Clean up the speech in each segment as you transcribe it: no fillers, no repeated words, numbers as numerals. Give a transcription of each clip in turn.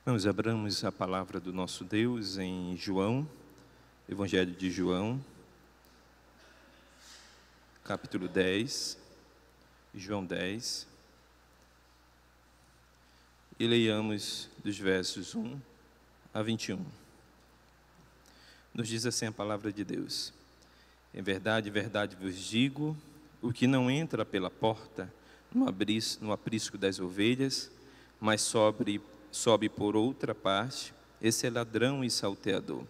Vamos abramos a palavra do nosso Deus em João, Evangelho de João, capítulo 10, João 10, e leiamos dos versos 1 a 21. Nos diz assim a palavra de Deus: Em verdade, verdade vos digo, o que não entra pela porta no aprisco das ovelhas, mas sobe por outra parte, esse é ladrão e salteador.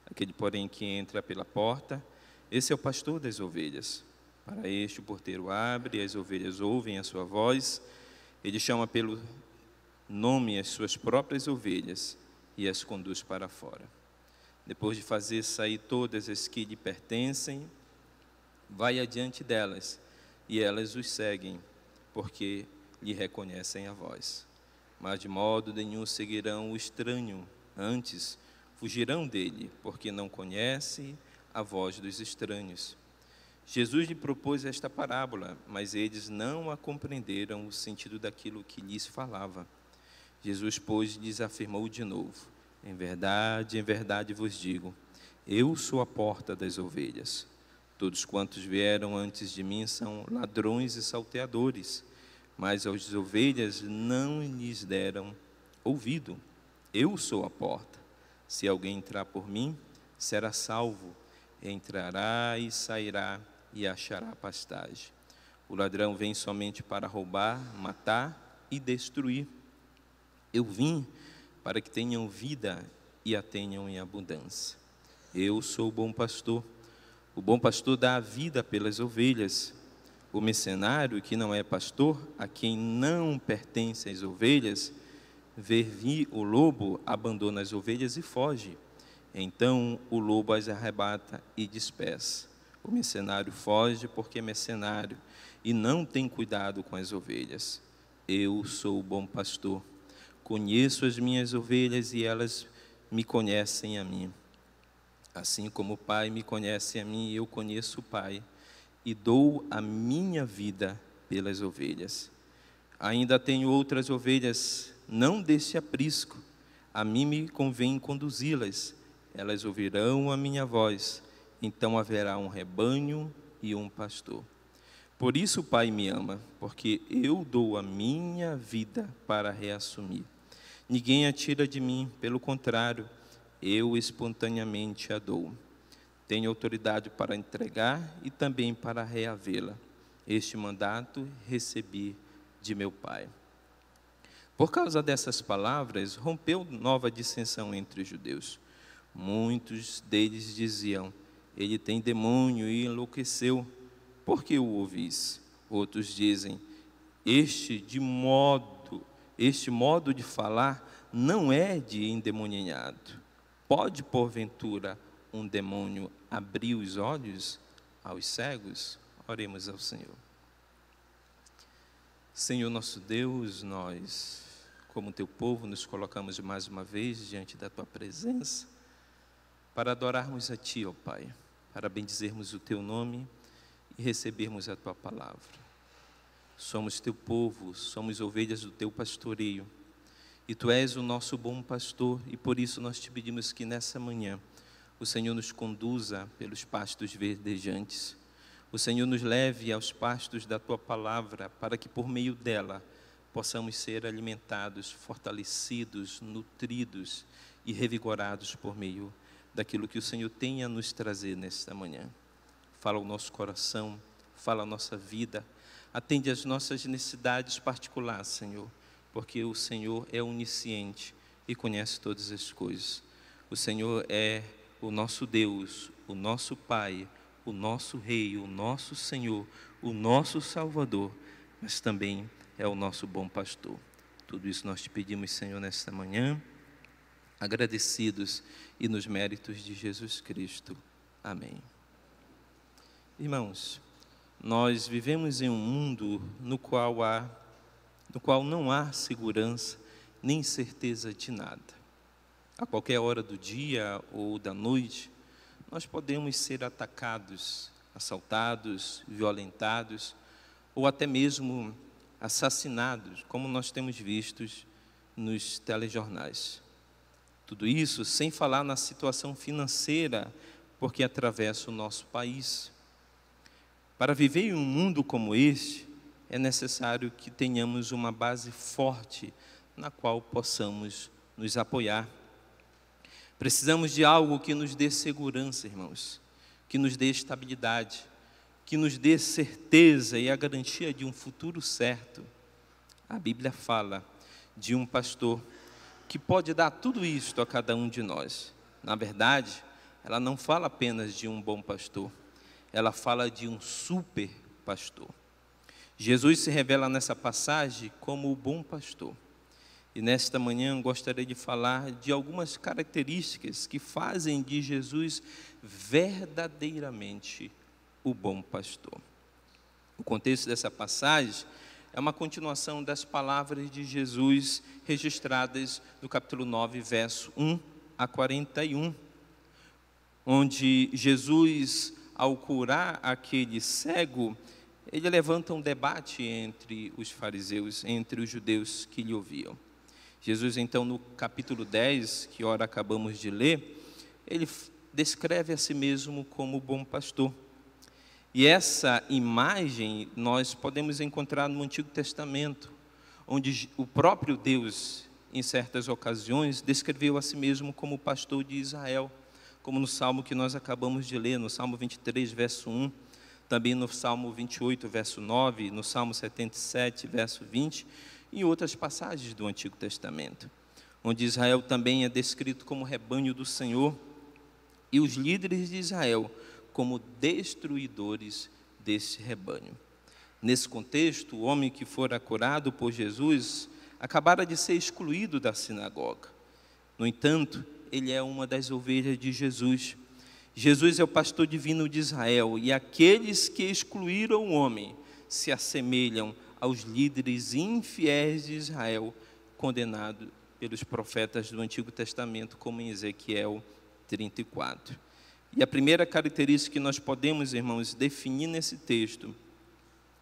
Aquele, porém, que entra pela porta, esse é o pastor das ovelhas. Para este o porteiro abre, as ovelhas ouvem a sua voz, ele chama pelo nome as suas próprias ovelhas e as conduz para fora. Depois de fazer sair todas as que lhe pertencem, vai adiante delas, e elas os seguem, porque lhe reconhecem a voz. Mas de modo nenhum seguirão o estranho, antes fugirão dele, porque não conhece a voz dos estranhos. Jesus lhe propôs esta parábola, mas eles não a compreenderam o sentido daquilo que lhes falava. Jesus, pois, lhes afirmou de novo: em verdade vos digo, eu sou a porta das ovelhas. Todos quantos vieram antes de mim são ladrões e salteadores, mas as ovelhas não lhes deram ouvido. Eu sou a porta. Se alguém entrar por mim, será salvo. Entrará e sairá e achará pastagem. O ladrão vem somente para roubar, matar e destruir. Eu vim para que tenham vida e a tenham em abundância. Eu sou o bom pastor. O bom pastor dá a vida pelas ovelhas. O mercenário, que não é pastor, a quem não pertencem as ovelhas, vê vir o lobo, abandona as ovelhas e foge. Então o lobo as arrebata e dispersa. O mercenário foge porque é mercenário e não tem cuidado com as ovelhas. Eu sou o bom pastor. Conheço as minhas ovelhas e elas me conhecem a mim. Assim como o Pai me conhece a mim, eu conheço o Pai e dou a minha vida pelas ovelhas. Ainda tenho outras ovelhas, não deste aprisco. A mim me convém conduzi-las. Elas ouvirão a minha voz. Então haverá um rebanho e um pastor. Por isso o Pai me ama, porque eu dou a minha vida para reassumir. Ninguém a tira de mim, pelo contrário, eu espontaneamente a dou. Tenho autoridade para entregar e também para reavê-la. Este mandato recebi de meu Pai. Por causa dessas palavras, rompeu nova dissensão entre os judeus. Muitos deles diziam: ele tem demônio e enlouqueceu. Por que o ouvis? Outros dizem: este modo de falar não é de endemoniado. Pode, porventura, um demônio abrir os olhos aos cegos? Oremos ao Senhor. Senhor nosso Deus, nós, como teu povo, nos colocamos mais uma vez diante da tua presença para adorarmos a ti, ó Pai, para bendizermos o teu nome e recebermos a tua palavra. Somos teu povo, somos ovelhas do teu pastoreio, e tu és o nosso bom pastor, e por isso nós te pedimos que nessa manhã o Senhor nos conduza pelos pastos verdejantes, o Senhor nos leve aos pastos da tua palavra, para que por meio dela possamos ser alimentados, fortalecidos, nutridos e revigorados por meio daquilo que o Senhor tem a nos trazer nesta manhã. Fala o nosso coração, fala a nossa vida, atende às nossas necessidades particulares, Senhor, porque o Senhor é onisciente e conhece todas as coisas. O Senhor é o nosso Deus, o nosso Pai, o nosso Rei, o nosso Senhor, o nosso Salvador, mas também é o nosso bom pastor. Tudo isso nós te pedimos, Senhor, nesta manhã, agradecidos e nos méritos de Jesus Cristo. Amém. Irmãos, nós vivemos em um mundo no qual não há segurança nem certeza de nada. A qualquer hora do dia ou da noite, nós podemos ser atacados, assaltados, violentados ou até mesmo assassinados, como nós temos visto nos telejornais. Tudo isso sem falar na situação financeira, porque atravessa o nosso país. Para viver em um mundo como este, é necessário que tenhamos uma base forte na qual possamos nos apoiar. Precisamos de algo que nos dê segurança, irmãos, que nos dê estabilidade, que nos dê certeza e a garantia de um futuro certo. A Bíblia fala de um pastor que pode dar tudo isto a cada um de nós. Na verdade, ela não fala apenas de um bom pastor, ela fala de um super pastor. Jesus se revela nessa passagem como o bom pastor. E nesta manhã gostaria de falar de algumas características que fazem de Jesus verdadeiramente o bom pastor. O contexto dessa passagem é uma continuação das palavras de Jesus registradas no capítulo 9, verso 1 a 41, onde Jesus, ao curar aquele cego, ele levanta um debate entre os fariseus, entre os judeus que lhe ouviam. Jesus, então, no capítulo 10, que ora acabamos de ler, ele descreve a si mesmo como o bom pastor. E essa imagem nós podemos encontrar no Antigo Testamento, onde o próprio Deus, em certas ocasiões, descreveu a si mesmo como o pastor de Israel, como no Salmo que nós acabamos de ler, no Salmo 23, verso 1, também no Salmo 28, verso 9, no Salmo 77, verso 20, e outras passagens do Antigo Testamento, onde Israel também é descrito como rebanho do Senhor, e os líderes de Israel como destruidores desse rebanho. Nesse contexto, o homem que fora curado por Jesus acabara de ser excluído da sinagoga. No entanto, ele é uma das ovelhas de Jesus. Jesus é o pastor divino de Israel, e aqueles que excluíram o homem se assemelham aos líderes infiéis de Israel, condenados pelos profetas do Antigo Testamento, como em Ezequiel 34. E a primeira característica que nós podemos, irmãos, definir nesse texto,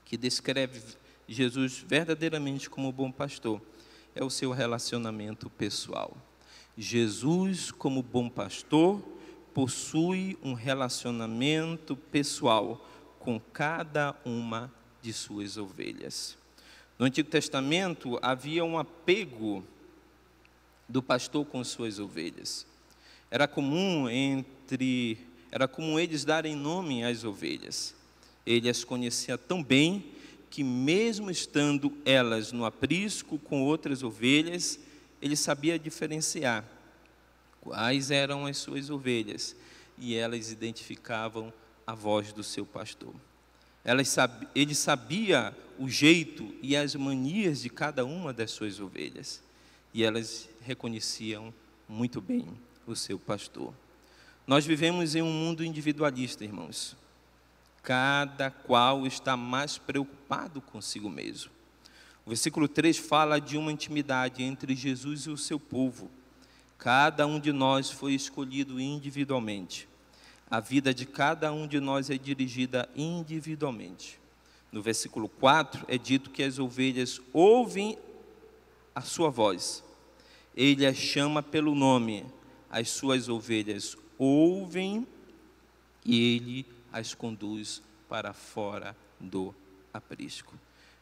que descreve Jesus verdadeiramente como bom pastor, é o seu relacionamento pessoal. Jesus, como bom pastor, possui um relacionamento pessoal com cada uma de suas ovelhas. No Antigo Testamento havia um apego do pastor com suas ovelhas. Era comum eles darem nome às ovelhas. Ele as conhecia tão bem que, mesmo estando elas no aprisco com outras ovelhas, ele sabia diferenciar quais eram as suas ovelhas, e elas identificavam a voz do seu pastor. Ele sabia o jeito e as manias de cada uma das suas ovelhas, e elas reconheciam muito bem o seu pastor. Nós vivemos em um mundo individualista, irmãos. Cada qual está mais preocupado consigo mesmo. O versículo 3 fala de uma intimidade entre Jesus e o seu povo. Cada um de nós foi escolhido individualmente. A vida de cada um de nós é dirigida individualmente. No versículo 4 é dito que as ovelhas ouvem a sua voz. Ele as chama pelo nome. As suas ovelhas ouvem e ele as conduz para fora do aprisco.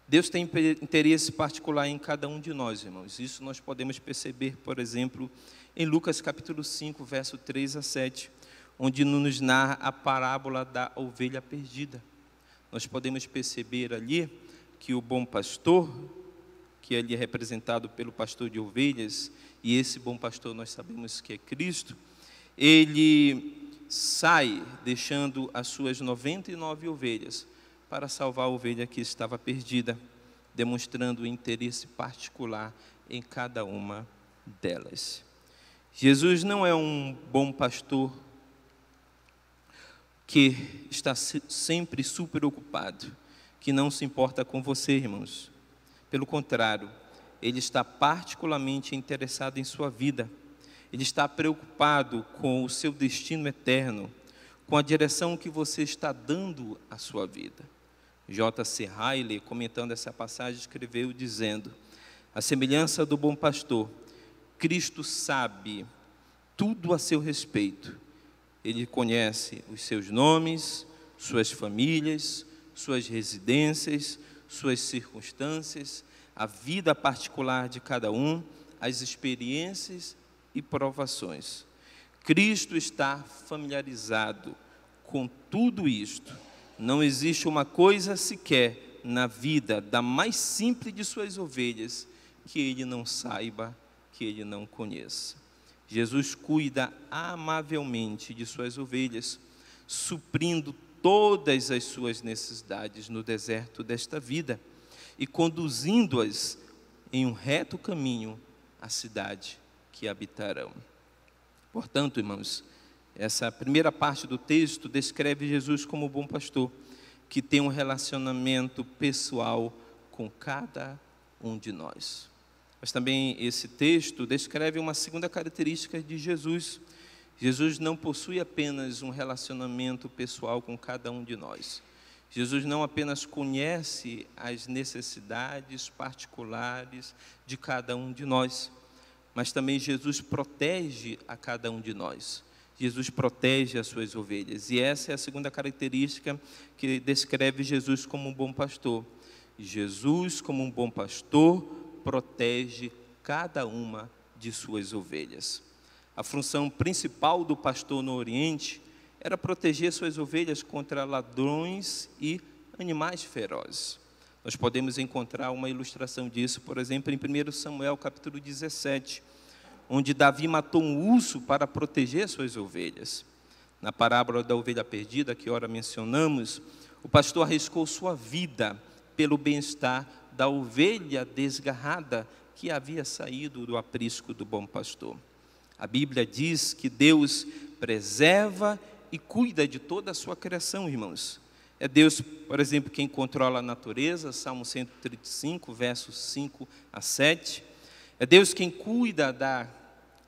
Deus tem interesse particular em cada um de nós, irmãos. Isso nós podemos perceber, por exemplo, em Lucas capítulo 5, verso 3 a 7, onde nos narra a parábola da ovelha perdida. Nós podemos perceber ali que o bom pastor, que ali é representado pelo pastor de ovelhas, e esse bom pastor nós sabemos que é Cristo, ele sai deixando as suas 99 ovelhas para salvar a ovelha que estava perdida, demonstrando o interesse particular em cada uma delas. Jesus não é um bom pastor que está sempre super ocupado, que não se importa com você, irmãos. Pelo contrário, ele está particularmente interessado em sua vida. Ele está preocupado com o seu destino eterno, com a direção que você está dando à sua vida. J.C. Riley, comentando essa passagem, escreveu dizendo: À semelhança do bom pastor, Cristo sabe tudo a seu respeito. Ele conhece os seus nomes, suas famílias, suas residências, suas circunstâncias, a vida particular de cada um, as experiências e provações. Cristo está familiarizado com tudo isto. Não existe uma coisa sequer na vida da mais simples de suas ovelhas que ele não saiba, que ele não conheça. Jesus cuida amavelmente de suas ovelhas, suprindo todas as suas necessidades no deserto desta vida e conduzindo-as em um reto caminho à cidade que habitarão. Portanto, irmãos, essa primeira parte do texto descreve Jesus como bom pastor, que tem um relacionamento pessoal com cada um de nós. Mas também esse texto descreve uma segunda característica de Jesus. Jesus não possui apenas um relacionamento pessoal com cada um de nós. Jesus não apenas conhece as necessidades particulares de cada um de nós, mas também Jesus protege a cada um de nós. Jesus protege as suas ovelhas. E essa é a segunda característica que descreve Jesus como um bom pastor. Jesus, como um bom pastor, protege cada uma de suas ovelhas. A função principal do pastor no Oriente era proteger suas ovelhas contra ladrões e animais ferozes. Nós podemos encontrar uma ilustração disso, por exemplo, em 1 Samuel, capítulo 17, onde Davi matou um urso para proteger suas ovelhas. Na parábola da ovelha perdida, que ora mencionamos, o pastor arriscou sua vida pelo bem-estar da ovelha desgarrada que havia saído do aprisco do bom pastor. A Bíblia diz que Deus preserva e cuida de toda a sua criação, irmãos. É Deus, por exemplo, quem controla a natureza, Salmo 135, versos 5 a 7. É Deus quem cuida da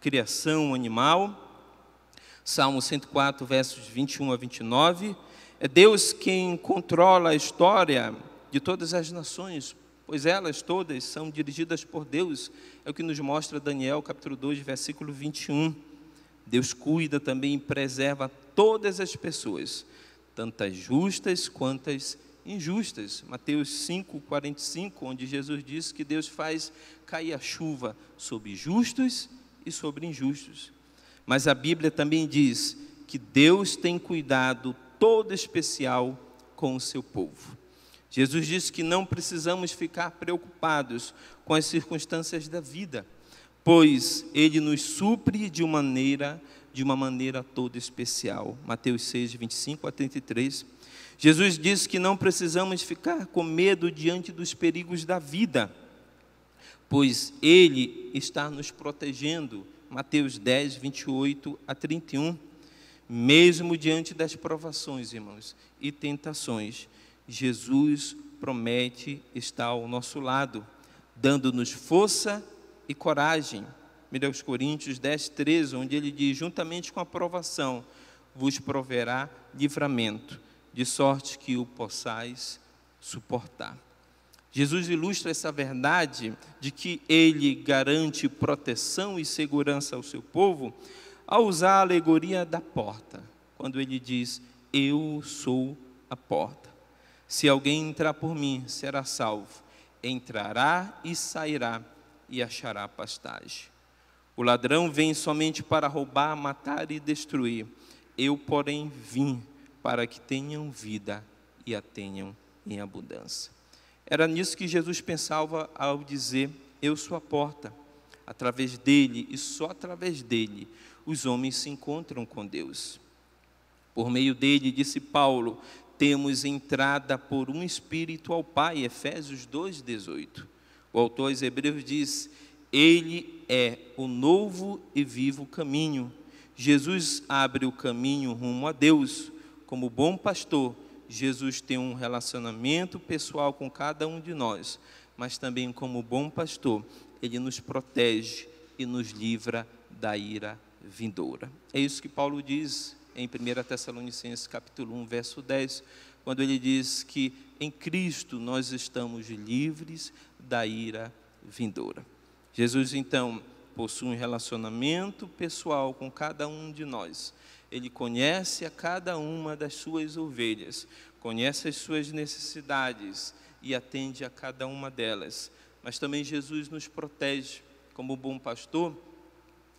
criação animal, Salmo 104, versos 21 a 29. É Deus quem controla a história de todas as nações, pois elas todas são dirigidas por Deus. É o que nos mostra Daniel, capítulo 2, versículo 21. Deus cuida também e preserva todas as pessoas, tantas justas quantas injustas. Mateus 5, 45, onde Jesus diz que Deus faz cair a chuva sobre justos e sobre injustos. Mas a Bíblia também diz que Deus tem cuidado todo especial com o seu povo. Jesus disse que não precisamos ficar preocupados com as circunstâncias da vida, pois Ele nos supre de uma maneira toda especial. Mateus 6, 25 a 33. Jesus disse que não precisamos ficar com medo diante dos perigos da vida, pois Ele está nos protegendo. Mateus 10, 28 a 31. Mesmo diante das provações, irmãos, e tentações, Jesus promete estar ao nosso lado, dando-nos força e coragem. 1 Coríntios 10, 13, onde ele diz: juntamente com a provação, vos proverá livramento, de sorte que o possais suportar. Jesus ilustra essa verdade de que ele garante proteção e segurança ao seu povo ao usar a alegoria da porta, quando ele diz: eu sou a porta. Se alguém entrar por mim, será salvo. Entrará e sairá e achará pastagem. O ladrão vem somente para roubar, matar e destruir. Eu, porém, vim para que tenham vida e a tenham em abundância. Era nisso que Jesus pensava ao dizer: eu sou a porta. Através dele e só através dele, os homens se encontram com Deus. Por meio dele, disse Paulo, temos entrada por um Espírito ao Pai, Efésios 2,18. O autor aos Hebreus diz: ele é o novo e vivo caminho. Jesus abre o caminho rumo a Deus. Como bom pastor, Jesus tem um relacionamento pessoal com cada um de nós, mas também como bom pastor, ele nos protege e nos livra da ira vindoura. É isso que Paulo diz em 1 Tessalonicenses capítulo 1, verso 10, quando ele diz que em Cristo nós estamos livres da ira vindoura. Jesus, então, possui um relacionamento pessoal com cada um de nós. Ele conhece a cada uma das suas ovelhas, conhece as suas necessidades e atende a cada uma delas. Mas também Jesus nos protege. Como bom pastor,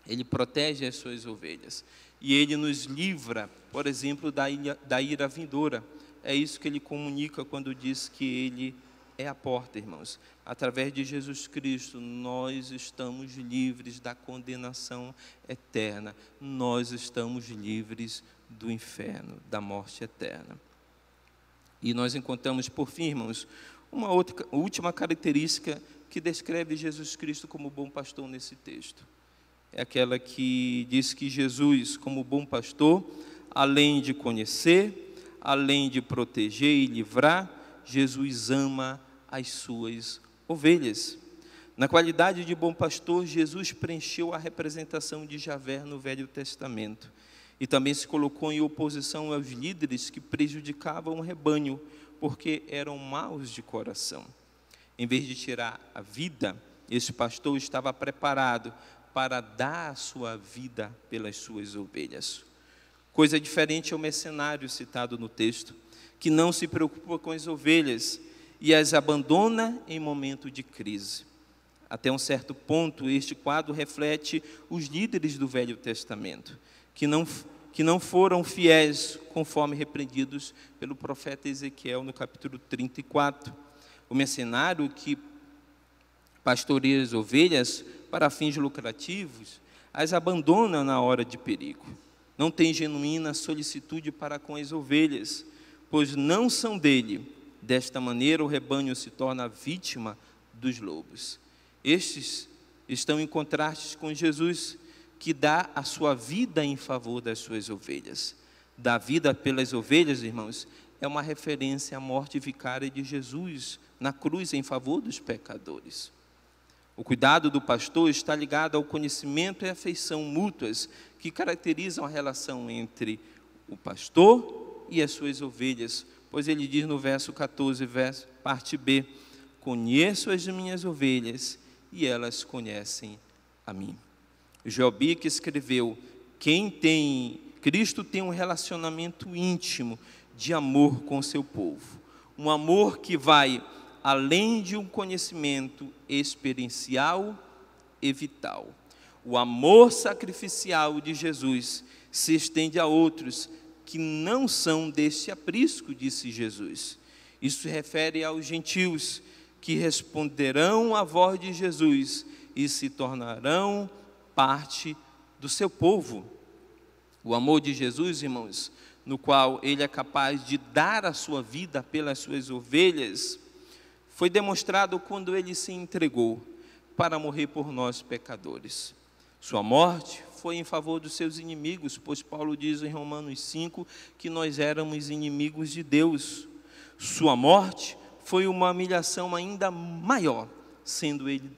ele protege as suas ovelhas. E ele nos livra, por exemplo, da ira vindoura. É isso que ele comunica quando diz que ele é a porta, irmãos. Através de Jesus Cristo, nós estamos livres da condenação eterna. Nós estamos livres do inferno, da morte eterna. E nós encontramos, por fim, irmãos, uma última característica que descreve Jesus Cristo como bom pastor nesse texto. É aquela que diz que Jesus, como bom pastor, além de conhecer, além de proteger e livrar, Jesus ama as suas ovelhas. Na qualidade de bom pastor, Jesus preencheu a representação de Javé no Velho Testamento e também se colocou em oposição aos líderes que prejudicavam o rebanho, porque eram maus de coração. Em vez de tirar a vida, esse pastor estava preparado para dar a sua vida pelas suas ovelhas. Coisa diferente é o mercenário citado no texto, que não se preocupa com as ovelhas e as abandona em momento de crise. Até um certo ponto, este quadro reflete os líderes do Velho Testamento, que não foram fiéis, conforme repreendidos pelo profeta Ezequiel no capítulo 34. O mercenário que pastoreia as ovelhas para fins lucrativos, as abandona na hora de perigo. Não tem genuína solicitude para com as ovelhas, pois não são dele. Desta maneira, o rebanho se torna vítima dos lobos. Estes estão em contraste com Jesus, que dá a sua vida em favor das suas ovelhas. Dar vida pelas ovelhas, irmãos, é uma referência à morte vicária de Jesus na cruz em favor dos pecadores. O cuidado do pastor está ligado ao conhecimento e afeição mútuas que caracterizam a relação entre o pastor e as suas ovelhas, pois ele diz no verso 14, parte B: conheço as minhas ovelhas e elas conhecem a mim. Jobi, que escreveu: Cristo tem um relacionamento íntimo de amor com seu povo, um amor que vai além de um conhecimento experiencial e vital. O amor sacrificial de Jesus se estende a outros que não são deste aprisco, disse Jesus. Isso se refere aos gentios que responderão à voz de Jesus e se tornarão parte do seu povo. O amor de Jesus, irmãos, no qual ele é capaz de dar a sua vida pelas suas ovelhas, foi demonstrado quando ele se entregou para morrer por nós pecadores. Sua morte foi em favor dos seus inimigos, pois Paulo diz em Romanos 5 que nós éramos inimigos de Deus. Sua morte foi uma humilhação ainda maior, sendo ele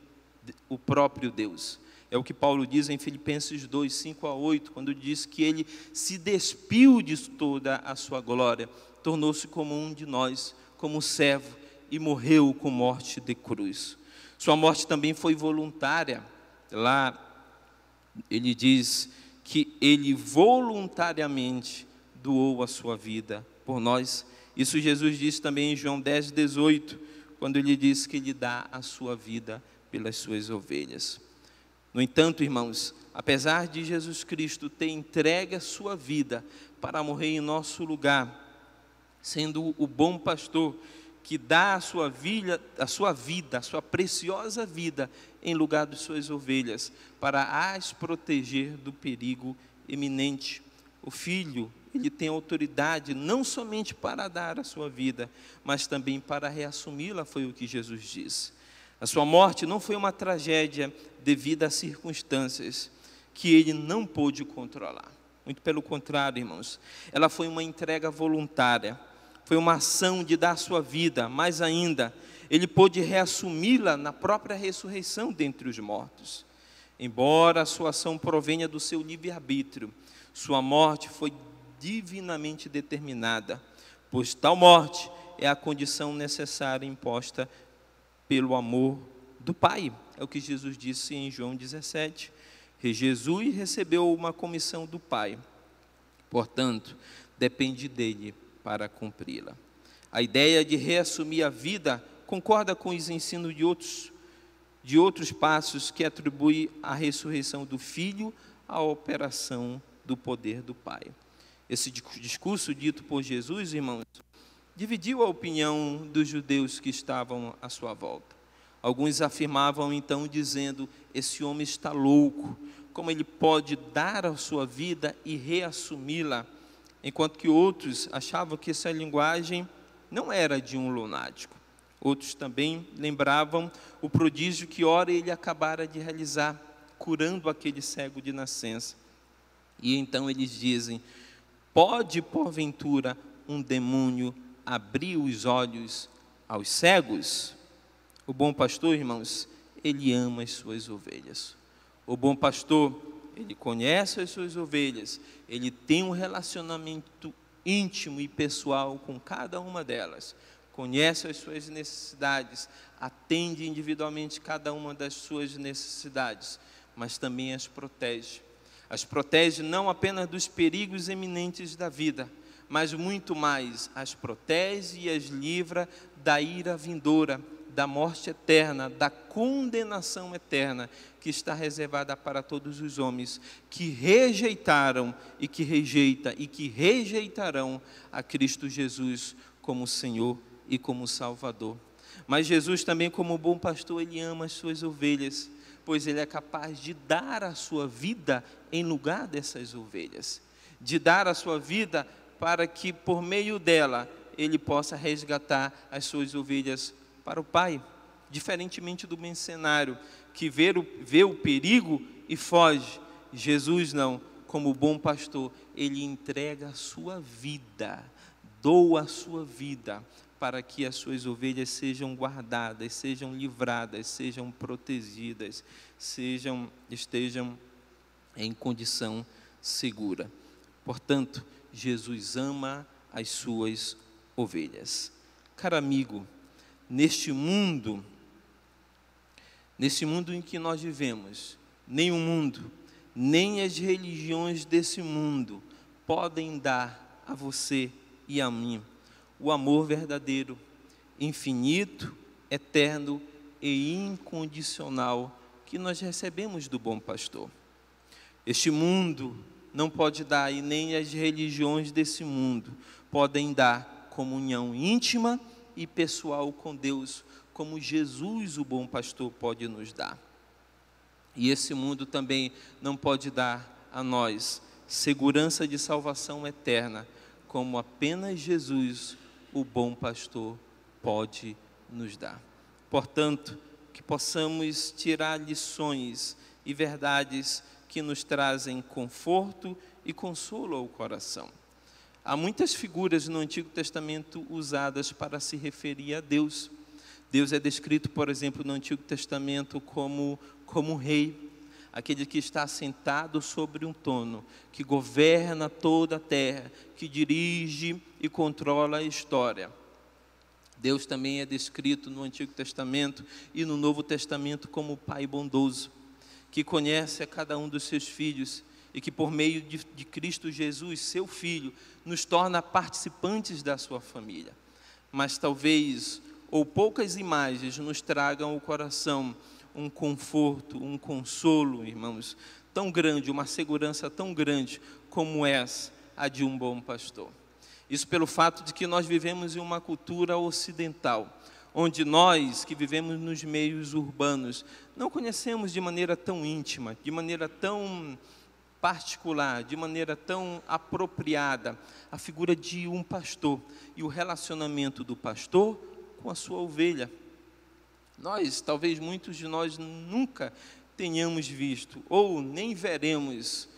o próprio Deus. É o que Paulo diz em Filipenses 2, 5 a 8, quando diz que ele se despiu de toda a sua glória, tornou-se como um de nós, como servo, e morreu com morte de cruz. Sua morte também foi voluntária. Lá ele diz que ele voluntariamente doou a sua vida por nós. Isso Jesus disse também em João 10, 18, quando ele diz que ele dá a sua vida pelas suas ovelhas. No entanto, irmãos, apesar de Jesus Cristo ter entregue a sua vida para morrer em nosso lugar, sendo o bom pastor que dá a sua preciosa vida em lugar de suas ovelhas, para as proteger do perigo iminente. O Filho, ele tem autoridade não somente para dar a sua vida, mas também para reassumi-la, foi o que Jesus disse. A sua morte não foi uma tragédia devido a circunstâncias que ele não pôde controlar. Muito pelo contrário, irmãos, ela foi uma entrega voluntária. Foi uma ação de dar sua vida, mais ainda, ele pôde reassumi-la na própria ressurreição dentre os mortos. Embora a sua ação provenha do seu livre-arbítrio, sua morte foi divinamente determinada, pois tal morte é a condição necessária imposta pelo amor do Pai. É o que Jesus disse em João 17. Jesus recebeu uma comissão do Pai, portanto, depende dele para cumpri-la. A ideia de reassumir a vida concorda com os ensinos de outros passos que atribuem a ressurreição do Filho à operação do poder do Pai. Esse discurso dito por Jesus, irmãos, dividiu a opinião dos judeus que estavam à sua volta. Alguns afirmavam então, dizendo: esse homem está louco, como ele pode dar a sua vida e reassumi-la? Enquanto que outros achavam que essa linguagem não era de um lunático. Outros também lembravam o prodígio que ora ele acabara de realizar, curando aquele cego de nascença. E então eles dizem: pode porventura um demônio abrir os olhos aos cegos? O bom pastor, irmãos, ele ama as suas ovelhas. O bom pastor, ele conhece as suas ovelhas, ele tem um relacionamento íntimo e pessoal com cada uma delas, conhece as suas necessidades, atende individualmente cada uma das suas necessidades, mas também as protege. As protege não apenas dos perigos eminentes da vida, mas muito mais, as protege e as livra da ira vindoura, da morte eterna, da condenação eterna, que está reservada para todos os homens que rejeitaram e que rejeitarão a Cristo Jesus como Senhor e como Salvador. Mas Jesus também, como bom pastor, ele ama as suas ovelhas, pois ele é capaz de dar a sua vida em lugar dessas ovelhas, de dar a sua vida para que por meio dela ele possa resgatar as suas ovelhas para o Pai, diferentemente do mercenário que vê o perigo e foge. Jesus não, como bom pastor, ele entrega a sua vida, doa a sua vida, para que as suas ovelhas sejam guardadas, sejam livradas, sejam protegidas, estejam em condição segura. Portanto, Jesus ama as suas ovelhas. Caro amigo, neste mundo em que nós vivemos, nem o mundo, nem as religiões desse mundo podem dar a você e a mim o amor verdadeiro, infinito, eterno e incondicional que nós recebemos do bom pastor. Este mundo não pode dar, e nem as religiões desse mundo podem dar comunhão íntima e pessoal com Deus, como Jesus, o bom pastor, pode nos dar. E esse mundo também não pode dar a nós segurança de salvação eterna, como apenas Jesus, o bom pastor, pode nos dar. Portanto, que possamos tirar lições e verdades que nos trazem conforto e consolo ao coração. Há muitas figuras no Antigo Testamento usadas para se referir a Deus. Deus é descrito, por exemplo, no Antigo Testamento como rei, aquele que está sentado sobre um trono, que governa toda a terra, que dirige e controla a história. Deus também é descrito no Antigo Testamento e no Novo Testamento como Pai bondoso, que conhece a cada um dos seus filhos e que por meio de Cristo Jesus, seu Filho, nos torna participantes da sua família. Mas talvez, ou poucas imagens nos tragam ao coração um conforto, um consolo, irmãos, tão grande, uma segurança tão grande como essa, a de um bom pastor. Isso pelo fato de que nós vivemos em uma cultura ocidental, onde nós que vivemos nos meios urbanos, não conhecemos de maneira tão íntima, de maneira tão particular, de maneira tão apropriada, a figura de um pastor e o relacionamento do pastor com a sua ovelha. Talvez muitos de nós nunca tenhamos visto, ou nem veremos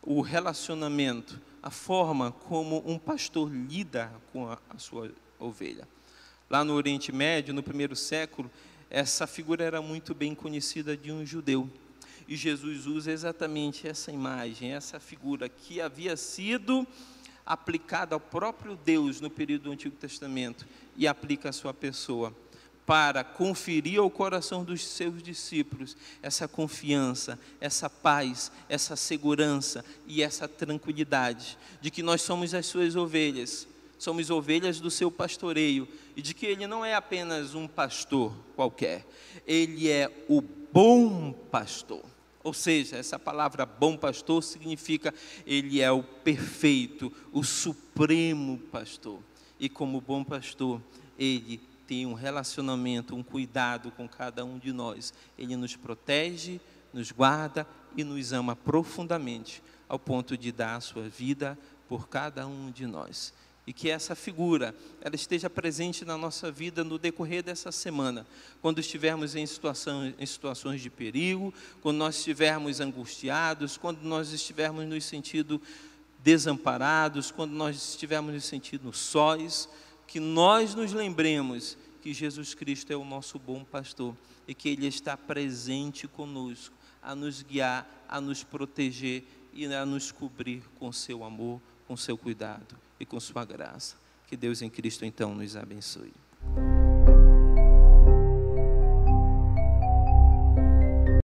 o relacionamento, a forma como um pastor lida com a sua ovelha. Lá no Oriente Médio, no primeiro século, essa figura era muito bem conhecida de um judeu. E Jesus usa exatamente essa imagem, essa figura que havia sido aplicada ao próprio Deus no período do Antigo Testamento e aplica a sua pessoa, para conferir ao coração dos seus discípulos essa confiança, essa paz, essa segurança e essa tranquilidade de que nós somos as suas ovelhas, somos ovelhas do seu pastoreio, e de que Ele não é apenas um pastor qualquer, Ele é o bom pastor. Ou seja, essa palavra bom pastor significa Ele é o perfeito, o supremo pastor. E como bom pastor, Ele tem um relacionamento, um cuidado com cada um de nós. Ele nos protege, nos guarda e nos ama profundamente, ao ponto de dar a sua vida por cada um de nós. E que essa figura, ela esteja presente na nossa vida no decorrer dessa semana, quando estivermos em situações de perigo, quando nós estivermos angustiados, quando nós estivermos nos sentindo desamparados, quando nós estivermos nos sentindo sós, que nós nos lembremos que Jesus Cristo é o nosso bom pastor e que Ele está presente conosco, a nos guiar, a nos proteger e a nos cobrir com seu amor, com seu cuidado e com sua graça. Que Deus em Cristo então nos abençoe.